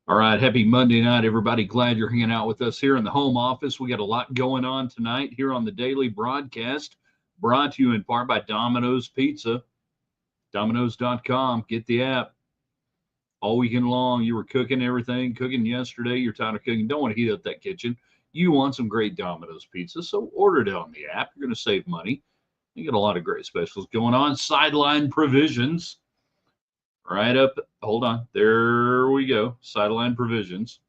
All right, happy Monday night, everybody. Glad you're hanging out with us here in the home office. We got a lot going on tonight here on the daily broadcast, brought to you in part by Domino's Pizza, Domino's.com. Get the app all weekend long. You were cooking everything, cooking yesterday. You're tired of cooking. Don't want to heat up that kitchen. You want some great Domino's pizza, so order it on the app. You're going to save money. You get a lot of great specials going on. Sideline provisions. Right up. Hold on. There we go. Sideline provisions.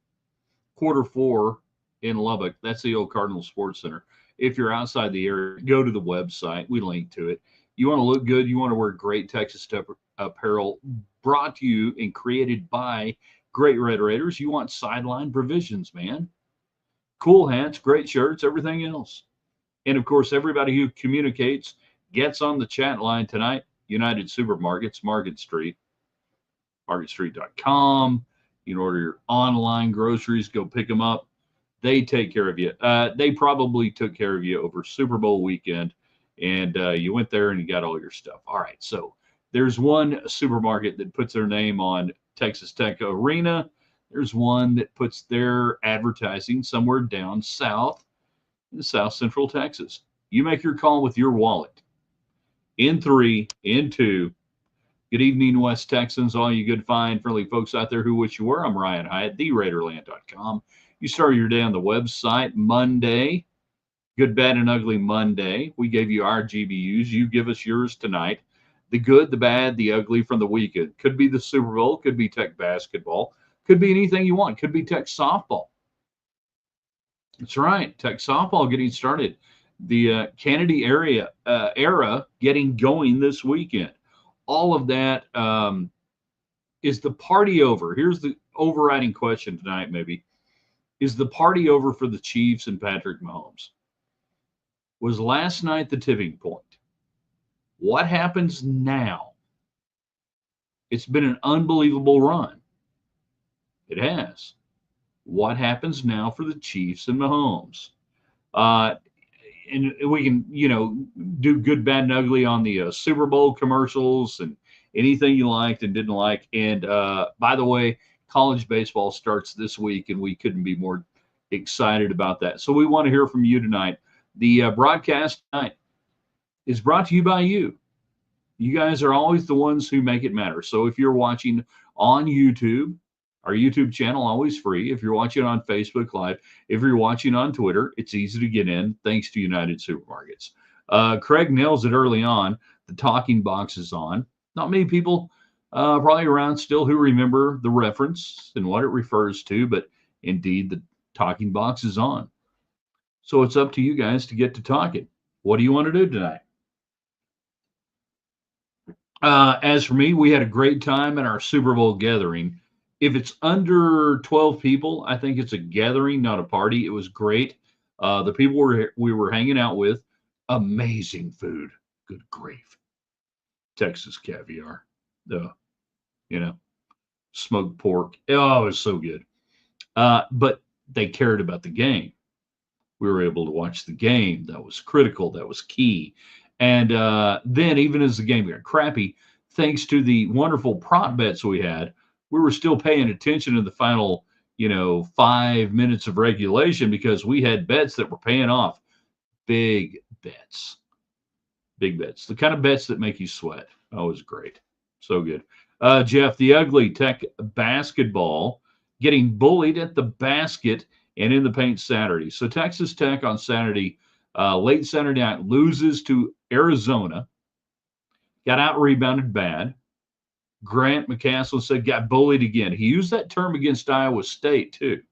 Quarter four in Lubbock. That's the old Cardinal Sports Center. If you're outside the area, go to the website. We link to it. You want to look good. You want to wear great Texas apparel brought to you and created by Great Red Raiders. You want sideline provisions, man. Cool hats, great shirts, everything else. And of course, everybody who communicates gets on the chat line tonight. United Supermarkets, marketstreet.com. You can order your online groceries, go pick them up. They take care of you. They probably took care of you over Super Bowl weekend, and you went there and you got all your stuff. All right, so there's one supermarket that puts their name on Texas Tech Arena. There's one that puts their advertising somewhere down south in South Central Texas. You make your call with your wallet. In three, in two. Good evening, West Texans, all you good, fine, friendly folks out there who wish you were. I'm Ryan Hyatt, TheRaiderland.com. You start your day on the website Monday, Good, Bad, and Ugly Monday. We gave you our GBUs. You give us yours tonight. The good, the bad, the ugly from the weekend. Could be the Super Bowl, could be Tech basketball, could be anything you want, could be Tech softball. That's right, Tech softball getting started. The Kennedy era getting going this weekend. All of that. Is the party over? Here's the overriding question tonight, maybe. Is the party over for the Chiefs and Patrick Mahomes? Was last night the tipping point? What happens now? It's been an unbelievable run. It has. What happens now for the Chiefs and Mahomes? And we can, do good, bad, and ugly on the Super Bowl commercials and anything you liked and didn't like. And by the way, college baseball starts this week, and we couldn't be more excited about that. So we want to hear from you tonight. The broadcast tonight is brought to you by you. You guys are always the ones who make it matter. So if you're watching on YouTube, our YouTube channel, always free. If you're watching on Facebook Live, if you're watching on Twitter, it's easy to get in thanks to United Supermarkets. Craig nails it early on. The talking box is on. Not many people probably around still who remember the reference and what it refers to, but indeed the talking box is on. So it's up to you guys to get to talking. What do you want to do tonight? As for me, we had a great time at our Super Bowl gathering. If it's under 12 people, I think it's a gathering, not a party. It was great. The people we were hanging out with, amazing food. Good grief. Texas caviar, smoked pork. Oh, it was so good. But they cared about the game. We were able to watch the game. That was critical. That was key. And then even as the game got crappy, thanks to the wonderful prop bets we had, we were still paying attention to the final, 5 minutes of regulation because we had bets that were paying off. Big bets. Big bets. The kind of bets that make you sweat. Oh, it was great. So good. Jeff, the ugly Tech basketball getting bullied at the basket and in the paint Saturday. So Texas Tech on Saturday, late Saturday night, loses to Arizona. Got out-rebounded bad. Grant McCaslin said got bullied again. He used that term against Iowa State, too.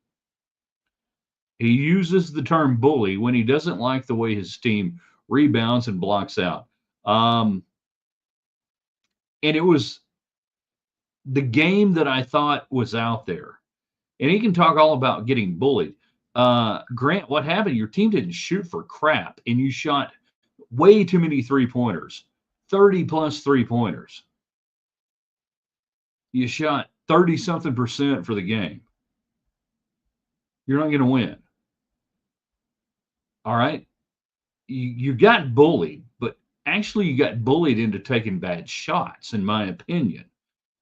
He uses the term bully when he doesn't like the way his team rebounds and blocks out. And it was the game that I thought was out there. And he can talk all about getting bullied. Grant, what happened? Your team didn't shoot for crap, and you shot way too many three-pointers, 30-plus three-pointers. You shot 30-something% for the game. You're not going to win. All right? You got bullied, but actually you got bullied into taking bad shots, in my opinion.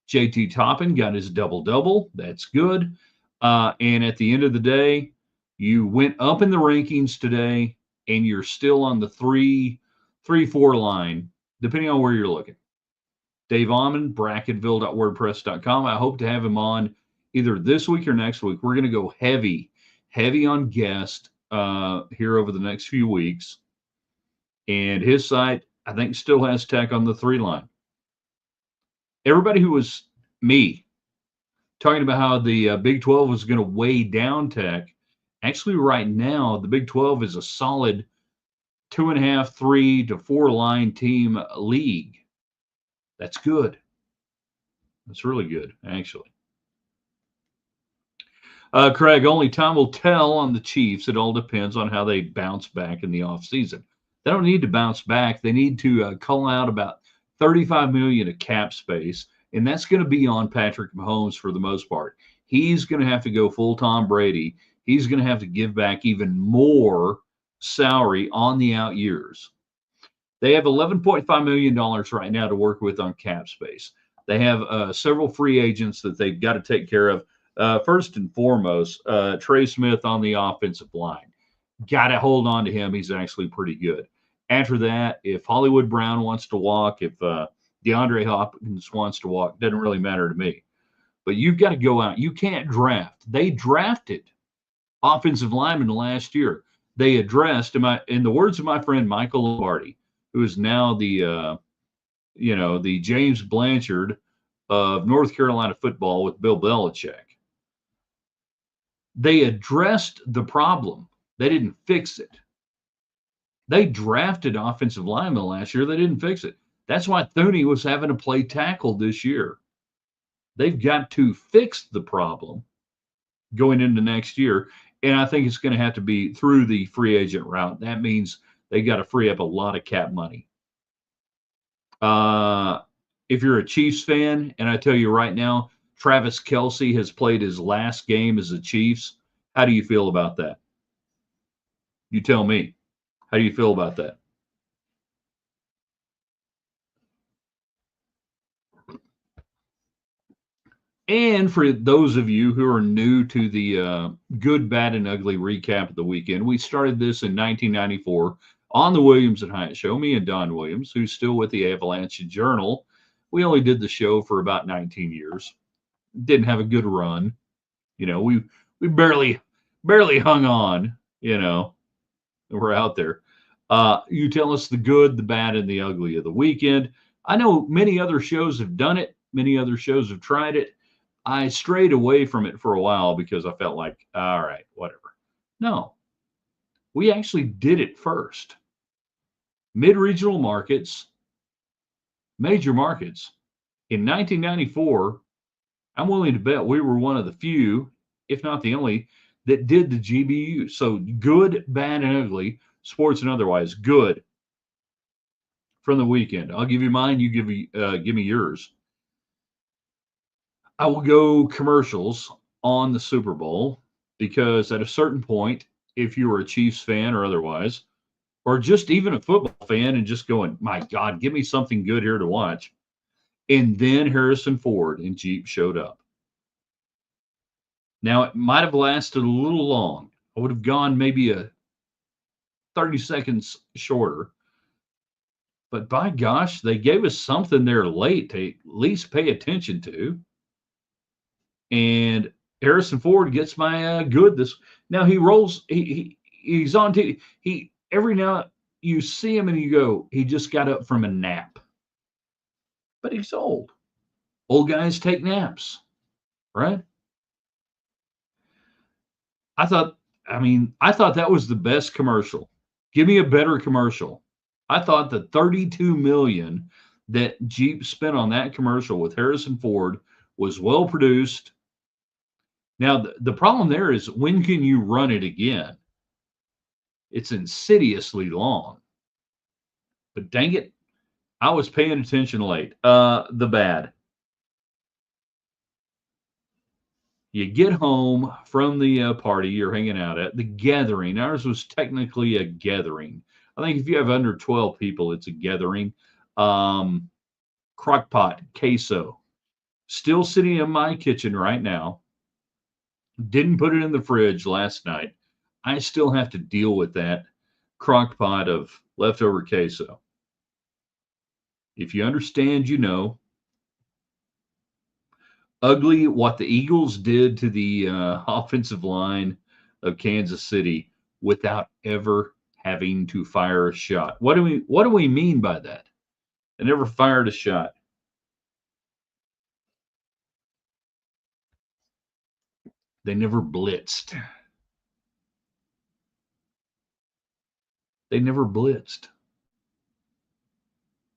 JT Toppin got his double-double. That's good. And at the end of the day, you went up in the rankings today, and you're still on the 4 line, depending on where you're looking. Dave Almond, bracketville.wordpress.com. I hope to have him on either this week or next week. We're going to go heavy on guest here over the next few weeks. And his site, I think, still has Tech on the 3 line. Everybody who was me talking about how the Big 12 was going to weigh down Tech, actually right now, the Big 12 is a solid 2.5, 3 to 4 line team league. That's good. That's really good, actually. Craig, only time will tell on the Chiefs. It all depends on how they bounce back in the offseason. They don't need to bounce back. They need to call out about $35 million of cap space, and that's going to be on Patrick Mahomes for the most part. He's going to have to go full Tom Brady. He's going to have to give back even more salary on the out years. They have $11.5 million right now to work with on cap space. They have several free agents that they've got to take care of. First and foremost, Trey Smith on the offensive line. Got to hold on to him. He's actually pretty good. After that, if Hollywood Brown wants to walk, if DeAndre Hopkins wants to walk, doesn't really matter to me. But you've got to go out. You can't draft. They drafted offensive linemen last year. They addressed, in the words of my friend Michael Lombardi, who is now the James Blanchard of North Carolina football with Bill Belichick. They addressed the problem. They didn't fix it. They drafted offensive linemen last year. They didn't fix it. That's why Thuney was having to play tackle this year. They've got to fix the problem going into next year. And I think it's going to have to be through the free agent route. That means they got to free up a lot of cap money. If you're a Chiefs fan, and I tell you right now, Travis Kelce has played his last game as a Chiefs. How do you feel about that? You tell me. How do you feel about that? And for those of you who are new to the good, bad, and ugly recap of the weekend, we started this in 1994 on the Williams and Hyatt Show. Me and Don Williams, who's still with the Avalanche Journal. We only did the show for about 19 years. Didn't have a good run. We barely hung on. We're out there. You tell us the good, the bad, and the ugly of the weekend. I know many other shows have done it. Many other shows have tried it. I strayed away from it for a while because I felt like, all right, whatever. No, we actually did it first. Mid-regional markets, major markets. In 1994, I'm willing to bet we were one of the few, if not the only, that did the GBU. So good, bad, and ugly, sports and otherwise, good from the weekend. I'll give you mine. You give me yours. I will go commercials on the Super Bowl because at a certain point, if you were a Chiefs fan or otherwise, or just even a football fan and just going, my God, give me something good here to watch. And then Harrison Ford and Jeep showed up. Now, it might have lasted a little long. I would have gone maybe a 30 seconds shorter. But by gosh, they gave us something there late to at least pay attention to. And Harrison Ford gets my good this. Now he rolls. He's on TV. Every now you see him and you go, he just got up from a nap. But he's old. Old guys take naps, right? I thought that was the best commercial. Give me a better commercial. I thought the $32 million that Jeep spent on that commercial with Harrison Ford was well produced. Now, the problem there is, when can you run it again? It's insidiously long. But dang it, I was paying attention late. The bad. You get home from the party you're hanging out at, the gathering. Ours was technically a gathering. I think if you have under 12 people, it's a gathering. Crockpot, queso. Still sitting in my kitchen right now. Didn't put it in the fridge last night. I still have to deal with that crock pot of leftover queso. If you understand, you know. Ugly what the Eagles did to the offensive line of Kansas City without ever having to fire a shot. What do we mean by that? They never fired a shot. They never blitzed. They never blitzed.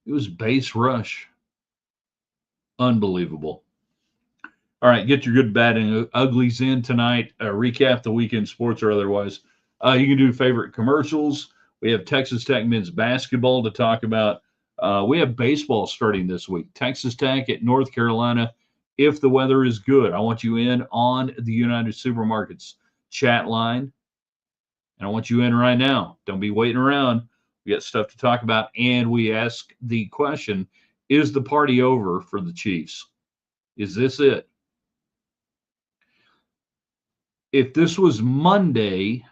It was base rush. Unbelievable. All right, get your good, bad, and uglies in tonight. Recap the weekend sports or otherwise. You can do favorite commercials. We have Texas Tech men's basketball to talk about. We have baseball starting this week. Texas Tech at North Carolina. If the weather is good, I want you in on the United Supermarkets chat line. And I want you in right now. Don't be waiting around. We got stuff to talk about. And we ask the question, is the party over for the Chiefs? Is this it? If this was Monday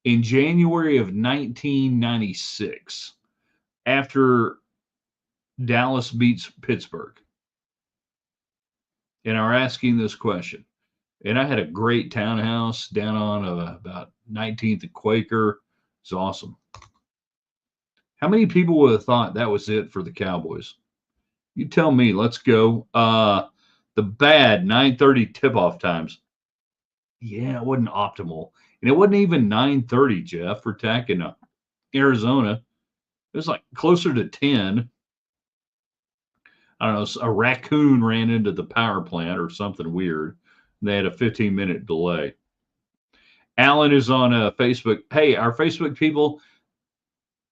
in January of 1996, after Dallas beats Pittsburgh, and are asking this question, and I had a great townhouse down on about 19th and Quaker. It's awesome. How many people would have thought that was it for the Cowboys? You tell me. Let's go. The bad 9:30 tip-off times. Yeah, it wasn't optimal. And it wasn't even 9:30, Jeff, for Tech in Arizona. It was like closer to 10. I don't know, a raccoon ran into the power plant or something weird. And they had a 15-minute delay. Alan is on Facebook. Hey, our Facebook people,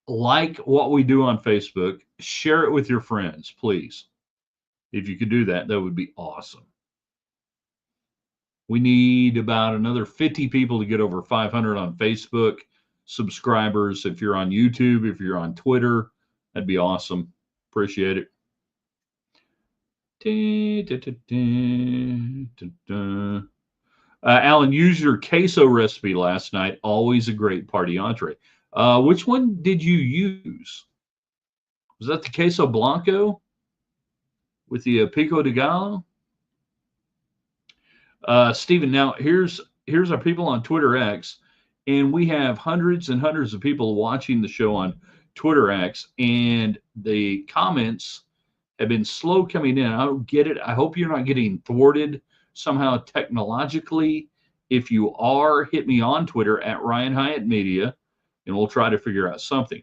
like what we do on Facebook. Share it with your friends, please. If you could do that, that would be awesome. We need about another 50 people to get over 500 on Facebook subscribers. If you're on YouTube, if you're on Twitter, that'd be awesome. Appreciate it. Alan, use your queso recipe last night. Always a great party entree. Which one did you use? Was that the queso blanco with the pico de gallo? Stephen, now here's our people on Twitter X, and we have hundreds and hundreds of people watching the show on Twitter X, and the comments have been slow coming in. I don't get it. I hope you're not getting thwarted somehow technologically. If you are, hit me on Twitter at Ryan Hyatt Media, and we'll try to figure out something.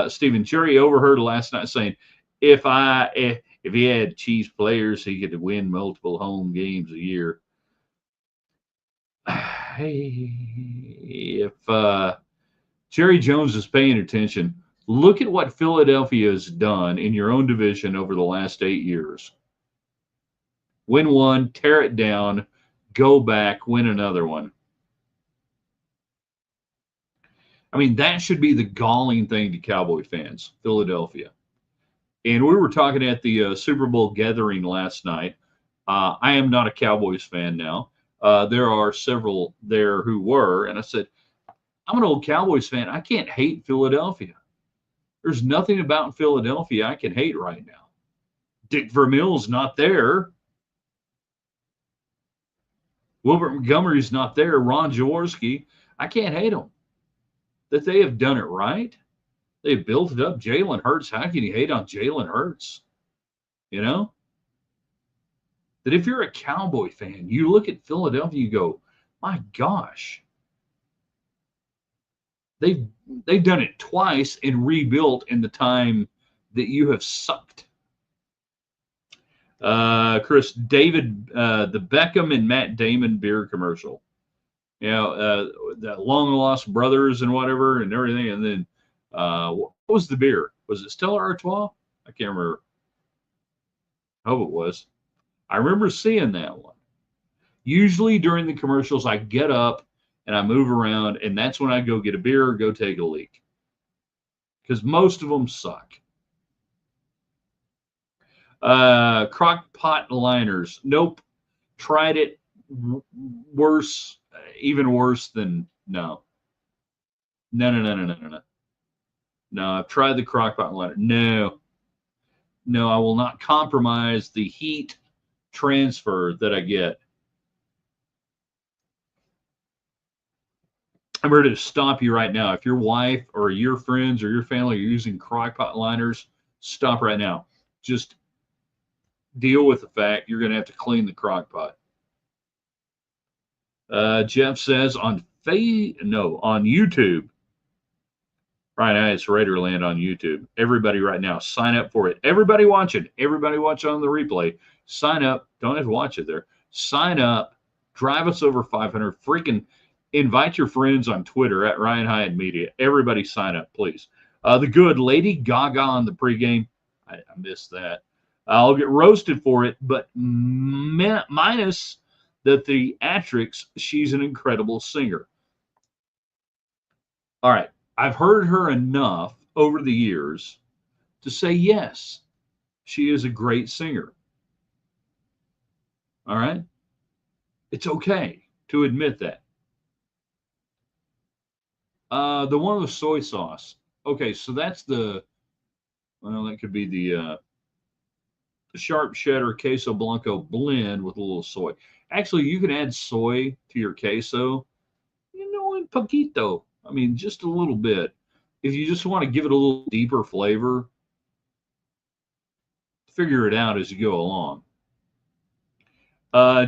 Stephen Cherry overheard last night saying, if he had Chiefs players, he could win multiple home games a year. Hey, if Jerry Jones is paying attention, look at what Philadelphia has done in your own division over the last 8 years. Win one, tear it down, go back, win another one. I mean, that should be the galling thing to Cowboy fans, Philadelphia. And we were talking at the Super Bowl gathering last night. I am not a Cowboys fan now. There are several there who were. And I said, I'm an old Cowboys fan. I can't hate Philadelphia. There's nothing about Philadelphia I can hate right now. Dick Vermeil's not there. Wilbert Montgomery's not there. Ron Jaworski. I can't hate them. That they have done it right. They've built it up. Jalen Hurts. How can you hate on Jalen Hurts? You know? That if you're a Cowboy fan, you look at Philadelphia, you go, my gosh. They've done it twice and rebuilt in the time that you have sucked. Chris, David, the Beckham and Matt Damon beer commercial. You know, the long lost brothers and whatever and everything. And then what was the beer? Was it Stella Artois? I can't remember. I hope it was. I remember seeing that one. Usually during the commercials, I get up and I move around, and that's when I go get a beer or go take a leak. Because most of them suck. Crock pot liners. Nope. Tried it. worse, even worse than no. No, no, no, no, no, no, no. No, I've tried the crockpot liner. No, no, I will not compromise the heat transfer that I get. I'm ready to stop you right now. If your wife or your friends or your family are using crockpot liners, stop right now. Just deal with the fact you're going to have to clean the crockpot. Jeff says on YouTube. Right now, it's Raiderland on YouTube. Everybody right now, sign up for it. Everybody watch on the replay. Sign up. Don't have to watch it there. Sign up. Drive us over 500. Freaking invite your friends on Twitter at Ryan Hyatt Media. Everybody sign up, please. The good Lady Gaga on the pregame. I missed that. I'll get roasted for it, but minus the theatrics, she's an incredible singer. All right. I've heard her enough over the years to say, yes, she is a great singer. All right. It's okay to admit that. The one with soy sauce. Okay. So that's that could be the sharp cheddar queso blanco blend with a little soy. Actually, you can add soy to your queso, in poquito. I mean, just a little bit. If you just want to give it a little deeper flavor, figure it out as you go along.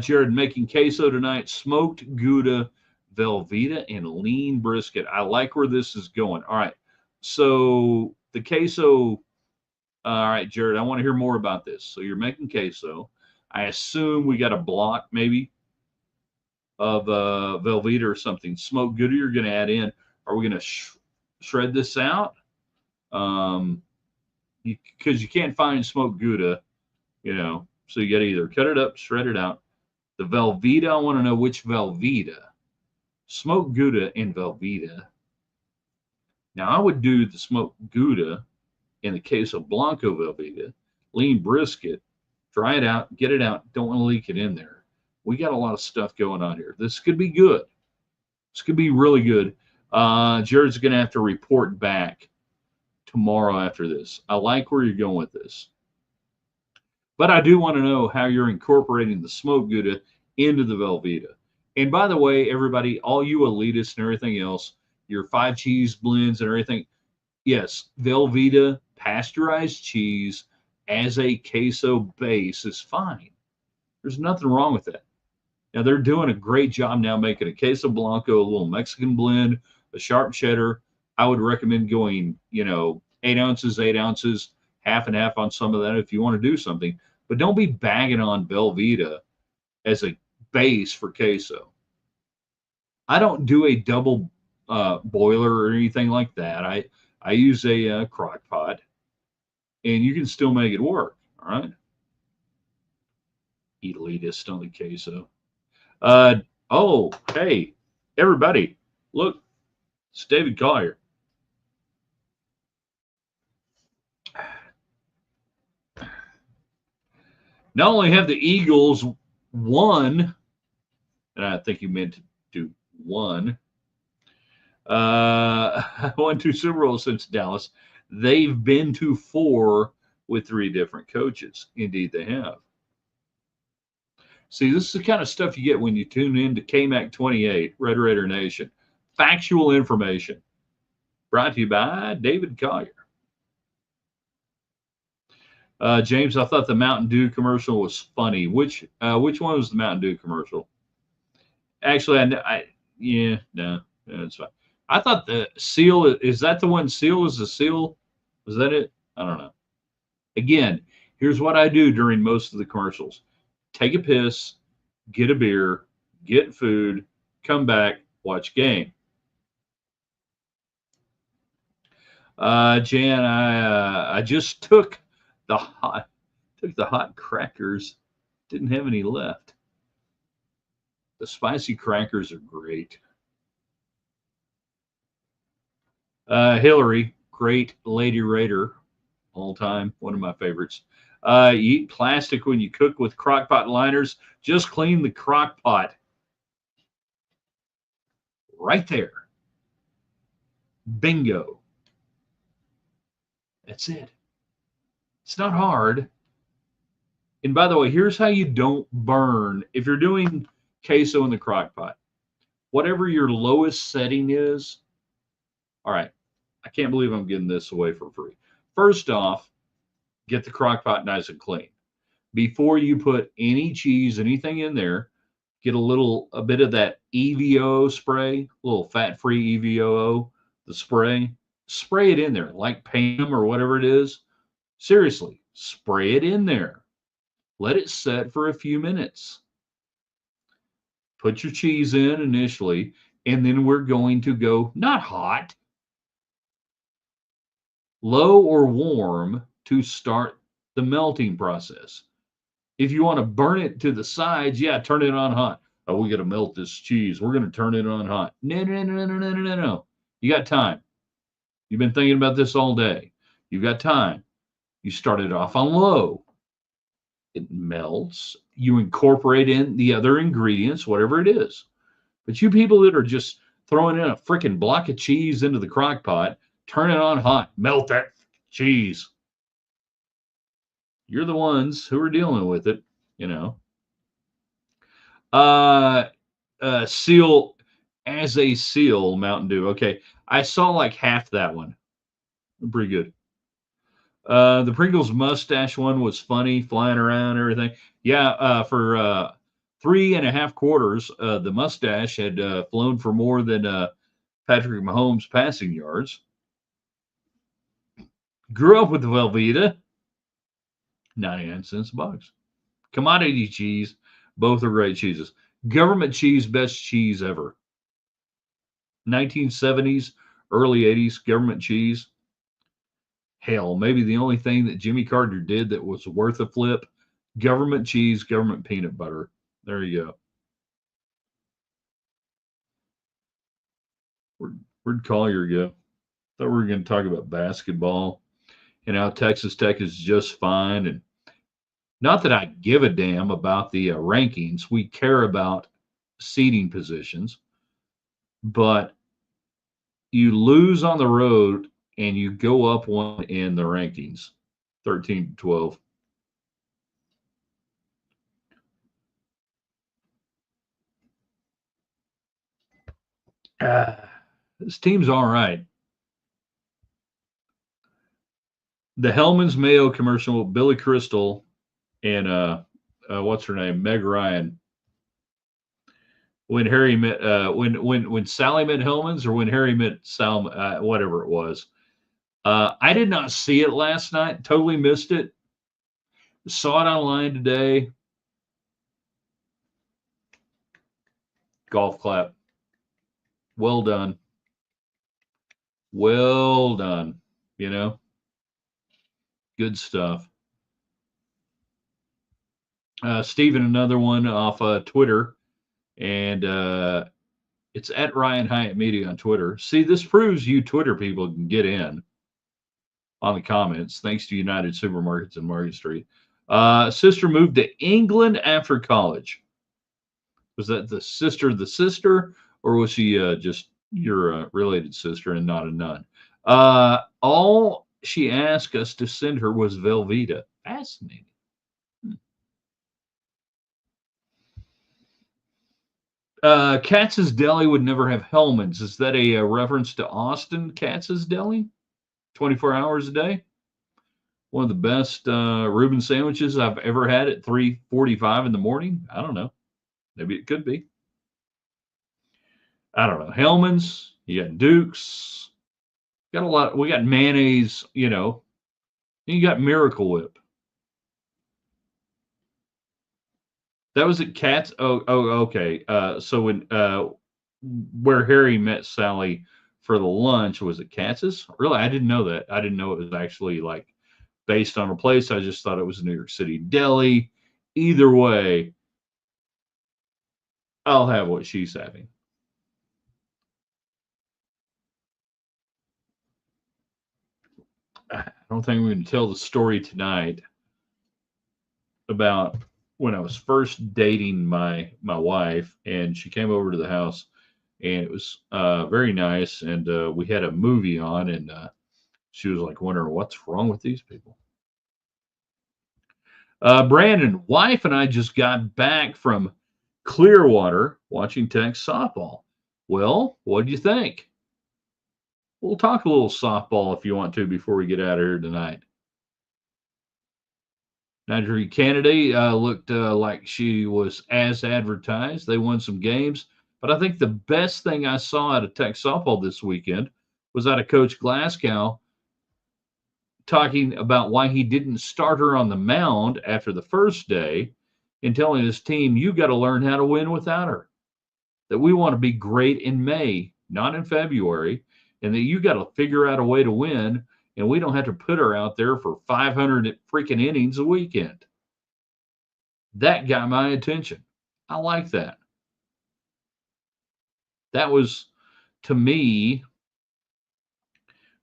Jared, making queso tonight, smoked Gouda, Velveeta, and lean brisket. I like where this is going. All right. So the queso, all right, Jared, I want to hear more about this. So you're making queso. I assume we got a block maybe of Velveeta or something. Smoked Gouda you're going to add in. Are we going to shred this out? Because you can't find smoked Gouda, so you got to either cut it up, shred it out. The Velveeta, I want to know which Velveeta. Smoked Gouda and Velveeta. Now, I would do the smoked Gouda and the queso blanco Velveeta, lean brisket, dry it out, get it out. Don't want to leak it in there. We got a lot of stuff going on here. This could be good. This could be really good. Jared's going to have to report back tomorrow after this. I like where you're going with this. But I do want to know how you're incorporating the smoked Gouda into the Velveeta. And by the way, everybody, all you elitists and everything else, your 5 cheese blends and everything, yes, Velveeta pasteurized cheese as a queso base is fine. There's nothing wrong with that. Now, they're doing a great job now making a queso blanco, a little Mexican blend, a sharp cheddar. I would recommend going, 8 ounces, half and half on some of that if you want to do something. But don't be bagging on Velveeta as a base for queso. I don't do a double boiler or anything like that. I use a crock pot, and you can still make it work. All right. Elitist on the queso. Hey, everybody, look, it's David Collier. Not only have the Eagles won, and I think you meant to won 2 Super Bowls since Dallas, they've been to 4 with 3 different coaches. Indeed, they have. See, this is the kind of stuff you get when you tune in to KMAC 28, Red Raider Nation. Factual information. Brought to you by David Collier. James, I thought the Mountain Dew commercial was funny. Which one was the Mountain Dew commercial? Actually, no, it's fine. I thought the seal, is that the one? Seal is the seal? Was that it? I don't know. Again, here's what I do during most of the commercials. Take a piss, get a beer, get food, come back, watch game. Jan, I just took the hot crackers. Didn't have any left. The spicy crackers are great. Hillary, great Lady Raider, all time, one of my favorites. You eat plastic when you cook with crock pot liners. Just clean the crock pot. Right there. Bingo. That's it. It's not hard. And by the way, here's how you don't burn. If you're doing queso in the crock pot, whatever your lowest setting is, all right, I can't believe I'm getting this away for free. First off, get the crock pot nice and clean. Before you put any cheese, anything in there, get a bit of that EVO spray, a little fat-free EVO, the spray it in there like Pam or whatever it is. Seriously, spray it in there. Let it set for a few minutes. Put your cheese in initially, and then we're going to go not hot, low or warm to start the melting process. If you want to burn it to the sides, yeah, turn it on hot. Oh, we got to melt this cheese. We're going to turn it on hot. No, no, no, no, no, no, no, no. You got time. You've been thinking about this all day. You've got time. You start it off on low. It melts. You incorporate in the other ingredients, whatever it is. But you people that are just throwing in a freaking block of cheese into the crock pot, turn it on hot, melt that cheese. You're the ones who are dealing with it, you know. Seal as a seal, Mountain Dew. Okay, I saw like half that one. Pretty good. The Pringles mustache one was funny, flying around and everything. Yeah, for 3.5 quarters, the mustache had flown for more than Patrick Mahomes passing yards. Grew up with the Velveeta, 99 cents a box. Commodity cheese, both are great cheeses. Government cheese, best cheese ever. 1970s, early 80s, government cheese. Hell, maybe the only thing that Jimmy Carter did that was worth a flip, government cheese, government peanut butter. There you go. Where'd Collier go? Thought we were going to talk about basketball and how Texas Tech is just fine. And not that I give a damn about the rankings. We care about seating positions, but you lose on the road and you go up one in the rankings, 13 to 12. This team's all right. The Hellman's Mayo commercial, Billy Crystal and what's her name, Meg Ryan. When Harry met when Sally met Hellman's, or when Harry met Sal, whatever it was. I did not see it last night. Totally missed it. Saw it online today. Golf clap. Well done. Well done. You know, good stuff. Stephen, another one off Twitter, and it's at Ryan Hyatt Media on Twitter. See, this proves you Twitter people can get in on the comments, thanks to United Supermarkets in Market Street. Sister moved to England after college. Was that the sister, or was she just your related sister and not a nun? All she asked us to send her was Velveeta. Fascinating. Katz's Deli would never have Hellman's. Is that a reference to Austin Katz's Deli? 24 hours a day? One of the best Reuben sandwiches I've ever had at 3:45 in the morning. I don't know. Maybe it could be. I don't know. Hellman's, you got Duke's, got a lot. We got mayonnaise, you know. You got Miracle Whip. That was at Katz. Oh, okay. So when where Harry met Sally for the lunch was at Katz's. Really, I didn't know that. I didn't know it was actually like based on a place. I just thought it was a New York City deli. Either way, I'll have what she's having. I don't think we can tell the story tonight. about when I was first dating my wife, and she came over to the house, and it was very nice, and we had a movie on, and she was like wondering what's wrong with these people. Brandon, wife and I just got back from Clearwater watching Tech softball. Well, what do you think? We'll talk a little softball if you want to before we get out of here tonight. Nigeria Kennedy looked like she was as advertised. They won some games, but I think the best thing I saw out of Tech softball this weekend was out of Coach Glasgow talking about why he didn't start her on the mound after the first day and telling his team, you got to learn how to win without her. That we want to be great in May, not in February, and that you got to figure out a way to win, and we don't have to put her out there for 500 freaking innings a weekend. That got my attention. I like that. That was, to me,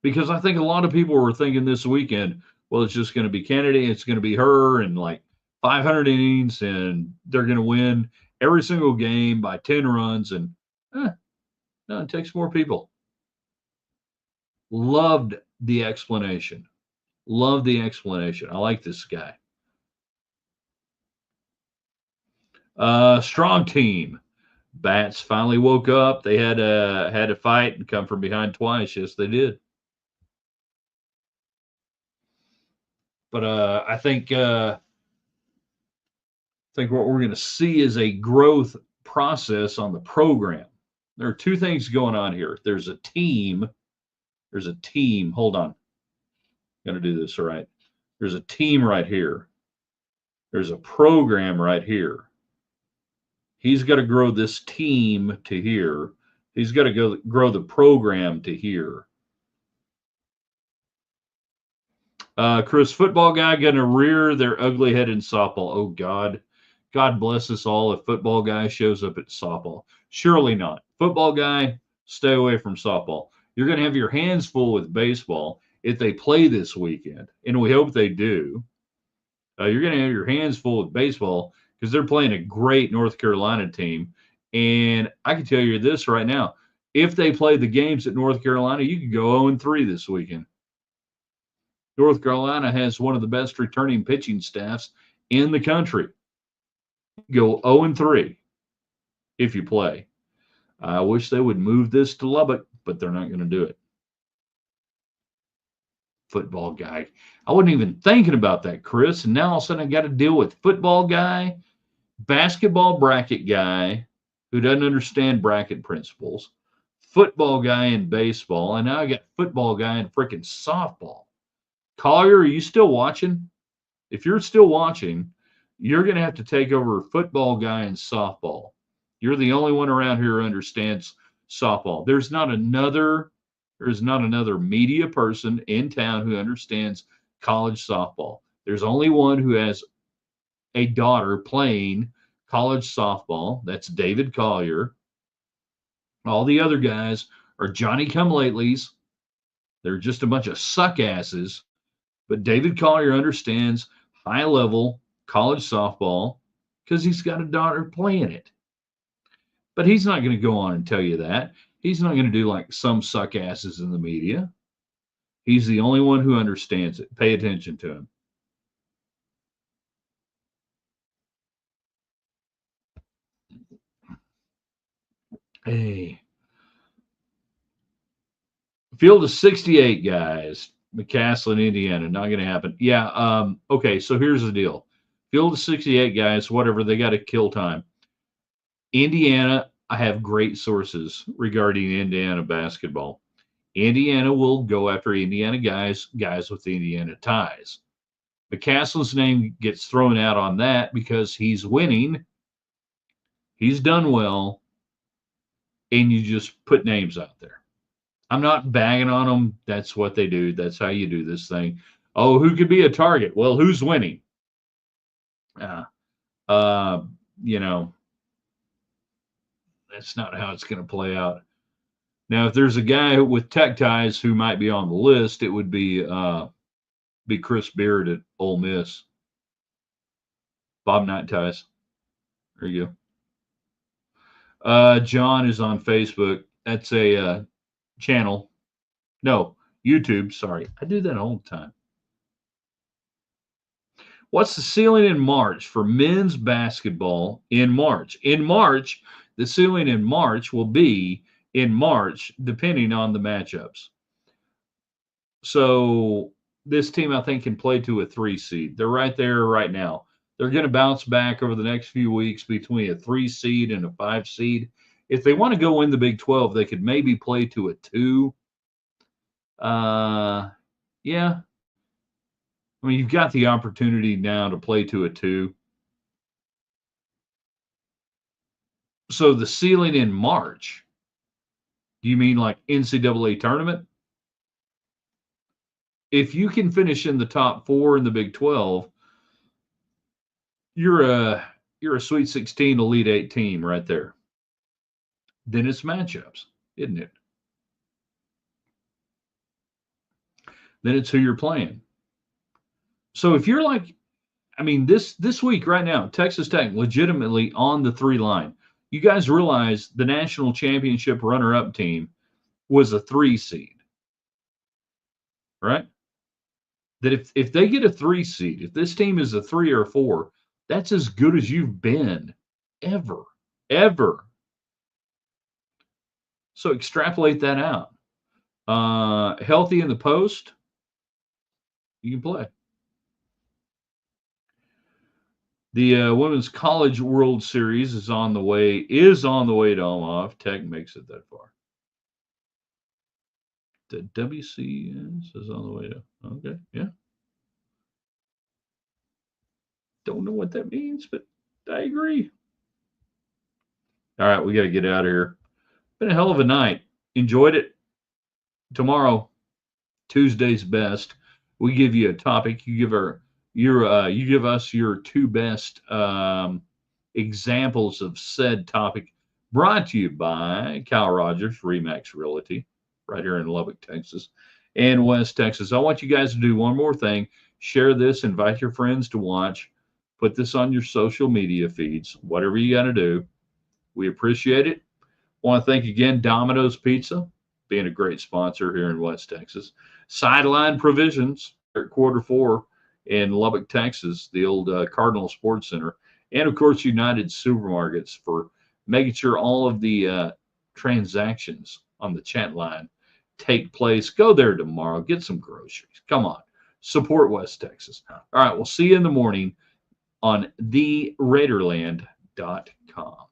because I think a lot of people were thinking this weekend, well, it's just going to be Kennedy, it's going to be her, and like 500 innings, and they're going to win every single game by 10 runs. And no, it takes more people. Loved the explanation. Love the explanation. I like this guy. Strong team. Bats finally woke up. They had to fight and come from behind twice. Yes, they did. But I think what we're going to see is a growth process on the program. There are two things going on here. There's a team. There's a team. Hold on. Going to do this all right. There's a team right here. There's a program right here. He's got to grow this team to here. He's got to grow the program to here. Chris, football guy going to rear their ugly head in softball. Oh, God. God bless us all if football guy shows up at softball. Surely not. Football guy, stay away from softball. You're going to have your hands full with baseball if they play this weekend, and we hope they do. You're going to have your hands full with baseball because they're playing a great North Carolina team. And I can tell you this right now. If they play the games at North Carolina, you could go 0-3 this weekend. North Carolina has one of the best returning pitching staffs in the country. Go 0-3 if you play. I wish they would move this to Lubbock, but they're not going to do it. Football guy. I wasn't even thinking about that, Chris. And now all of a sudden I got to deal with football guy, basketball bracket guy who doesn't understand bracket principles, football guy in baseball, and now I got football guy in freaking softball. Collier, are you still watching? If you're still watching, you're going to have to take over football guy in softball. You're the only one around here who understands softball. There's not another media person in town who understands college softball. There's only one who has a daughter playing college softball. That's David Collier. All the other guys are Johnny come latelys. They're just a bunch of suck asses. But David Collier understands high level college softball because he's got a daughter playing it. But he's not going to go on and tell you that. He's not going to do like some suck asses in the media. He's the only one who understands it. Pay attention to him. Hey. Field of 68 guys. McCaslin, Indiana. Not going to happen. Yeah. Okay. So here's the deal. Field of 68 guys, whatever, they got to kill time. Indiana, I have great sources regarding Indiana basketball. Indiana will go after Indiana guys with Indiana ties. McCaslin's name gets thrown out on that because he's winning. He's done well. And you just put names out there. I'm not bagging on them. That's what they do. That's how you do this thing. Oh, who could be a target? Well, who's winning? You know, that's not how it's going to play out. Now, if there's a guy with tech ties who might be on the list, it would be Chris Beard at Ole Miss. Bob Night Ties. There you go. John is on Facebook. That's a channel. No, YouTube. Sorry. I do that all the time. What's the ceiling in March for men's basketball in March? In March, the ceiling in March will be in March, depending on the matchups. So this team, I think, can play to a 3 seed. They're right there right now. They're going to bounce back over the next few weeks between a 3 seed and a 5 seed. If they want to go in the Big 12, they could maybe play to a 2. Yeah. I mean, you've got the opportunity now to play to a 2. So the ceiling in March, do you mean like NCAA tournament? If you can finish in the top 4 in the Big 12, you're a Sweet 16, Elite 8 team right there. Then it's matchups, isn't it? Then it's who you're playing. So if you're like, I mean, this week right now, Texas Tech legitimately on the 3 line. You guys realize the national championship runner-up team was a 3 seed, right? That if they get a 3 seed, if this team is a 3 or a 4, that's as good as you've been ever. So extrapolate that out. Healthy in the post, you can play. The Women's College World Series is on the way to Omaha. If Tech makes it that far. The WCS is on the way to. Okay, yeah. Don't know what that means, but I agree. All right, we got to get out of here. Been a hell of a night. Enjoyed it. Tomorrow, Tuesday's best. We give you a topic. You give us your 2 best examples of said topic. Brought to you by Cal Rogers Remax Realty, right here in Lubbock, Texas, and West Texas. I want you guys to do one more thing. Share this. Invite your friends to watch. Put this on your social media feeds. Whatever you got to do. We appreciate it. Want to thank again Domino's Pizza, being a great sponsor here in West Texas. Sideline Provisions at Quarter 4 in Lubbock, Texas, the old Cardinal Sports Center. And, of course, United Supermarkets for making sure all of the transactions on the chat line take place. Go there tomorrow. Get some groceries. Come on. Support West Texas. All right. We'll see you in the morning on theraiderland.com.